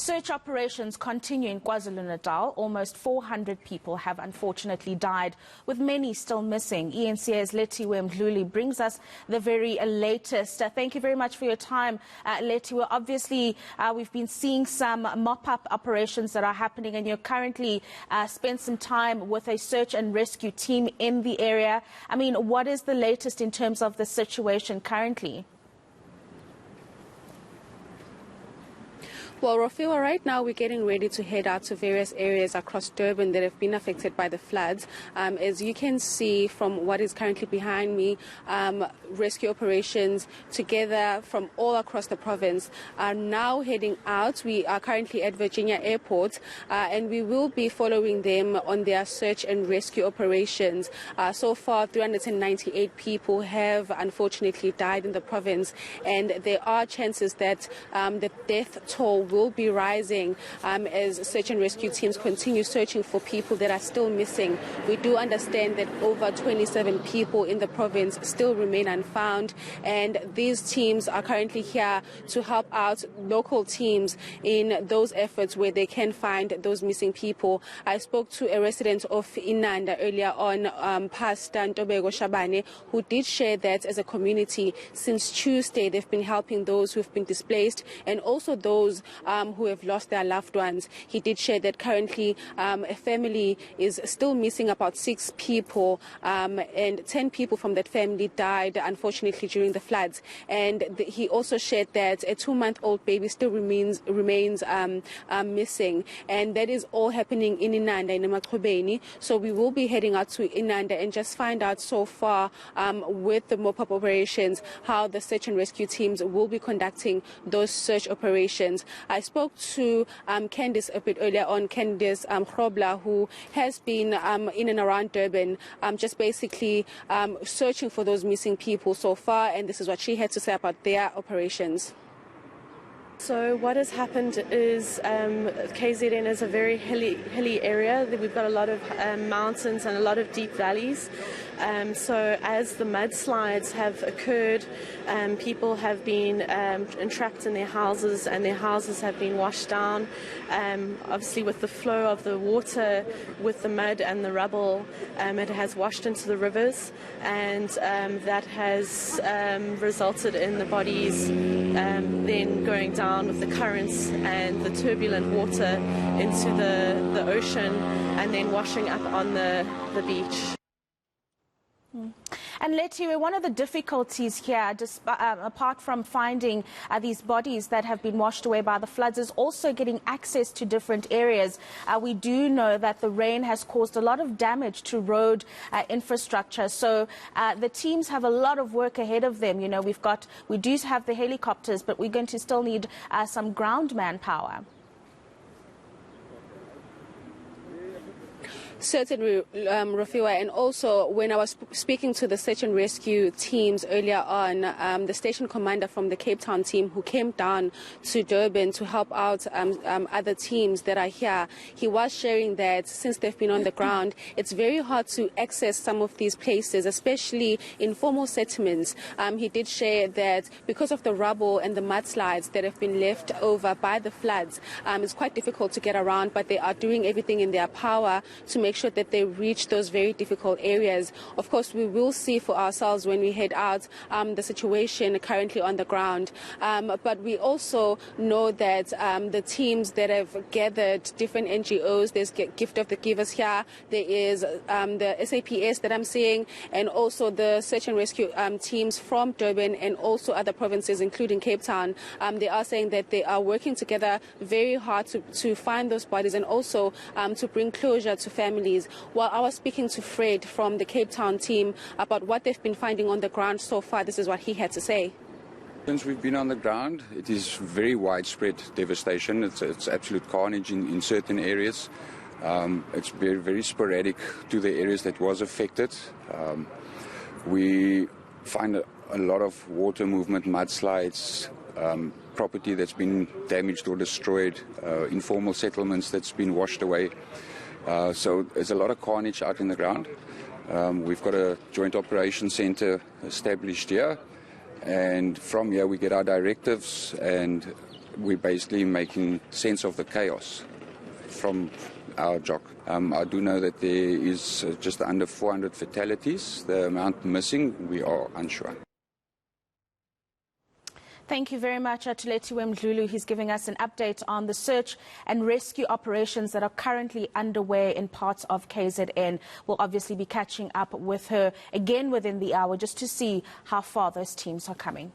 Search operations continue in KwaZulu-Natal. Almost 400 people have unfortunately died, with many still missing. eNCA's Lethiwe Mdluli brings us the very latest. Thank you very much for your time, Lethiwe. Obviously, we've been seeing some mop-up operations that are happening, and you're currently spent some time with a search and rescue team in the area. I mean, what is the latest in terms of the situation currently? Well, Rafiwa, right now we're getting ready to head out to various areas across Durban that have been affected by the floods. As you can see from what is currently behind me, rescue operations together from all across the province are now heading out. We are currently at Virginia Airport and we will be following them on their search and rescue operations. So far, 398 people have unfortunately died in the province, and there are chances that the death toll will be rising as search and rescue teams continue searching for people that are still missing. We do understand that over 27 people in the province still remain unfound, and these teams are currently here to help out local teams in those efforts where they can find those missing people. I spoke to a resident of eNCA earlier on, Pastor Ntobeko Shabane, who did share that as a community since Tuesday they've been helping those who've been displaced and also those who have lost their loved ones. He did share that currently a family is still missing about 6 people, and 10 people from that family died unfortunately during the floods. And he also shared that a 2-month-old baby still remains missing, and that is all happening in eNCA, in Emachobeni. So we will be heading out to eNCA and just find out so far with the mop-up operations how the search and rescue teams will be conducting those search operations. I spoke to Candice a bit earlier on, Candice Grobler, who has been in and around Durban, just basically searching for those missing people so far, and this is what she had to say about their operations. So what has happened is KZN is a very hilly area. We've got a lot of mountains and a lot of deep valleys. So as the mudslides have occurred, people have been entrapped in their houses, and their houses have been washed down. Obviously with the flow of the water, with the mud and the rubble, it has washed into the rivers, and that has resulted in the bodies then going down with the currents and the turbulent water into the ocean, and then washing up on the beach. And Lethiwe, one of the difficulties here, apart from finding these bodies that have been washed away by the floods, is also getting access to different areas. We do know that the rain has caused a lot of damage to road infrastructure. So the teams have a lot of work ahead of them. You know, we do have the helicopters, but we're going to still need some ground manpower. Certainly, Rafiwa, and also when I was speaking to the search and rescue teams earlier on, the station commander from the Cape Town team who came down to Durban to help out other teams that are here, he was sharing that since they've been on the ground, it's very hard to access some of these places, especially informal settlements. He did share that because of the rubble and the mudslides that have been left over by the floods, it's quite difficult to get around, but they are doing everything in their power to make sure that they reach those very difficult areas. Of course, we will see for ourselves when we head out the situation currently on the ground. But we also know that the teams that have gathered, different NGOs, there's Gift of the Givers here, there is the SAPS that I'm seeing, and also the search and rescue teams from Durban and also other provinces, including Cape Town. They are saying that they are working together very hard to find those bodies and also to bring closure to families. While I was speaking to Fred from the Cape Town team about what they've been finding on the ground so far, this is what he had to say. Since we've been on the ground, it is very widespread devastation. It's absolute carnage in certain areas. It's very, very sporadic to the areas that was affected. We find a lot of water movement, mudslides, property that's been damaged or destroyed, informal settlements that's been washed away. So there's a lot of carnage out in the ground. We've got a joint operations center established here, and from here we get our directives and we're basically making sense of the chaos from our job. I do know that there is just under 400 fatalities. The amount missing, we are unsure. Thank you very much to Lethiwe Mdluli. He's giving us an update on the search and rescue operations that are currently underway in parts of KZN. We'll obviously be catching up with her again within the hour just to see how far those teams are coming.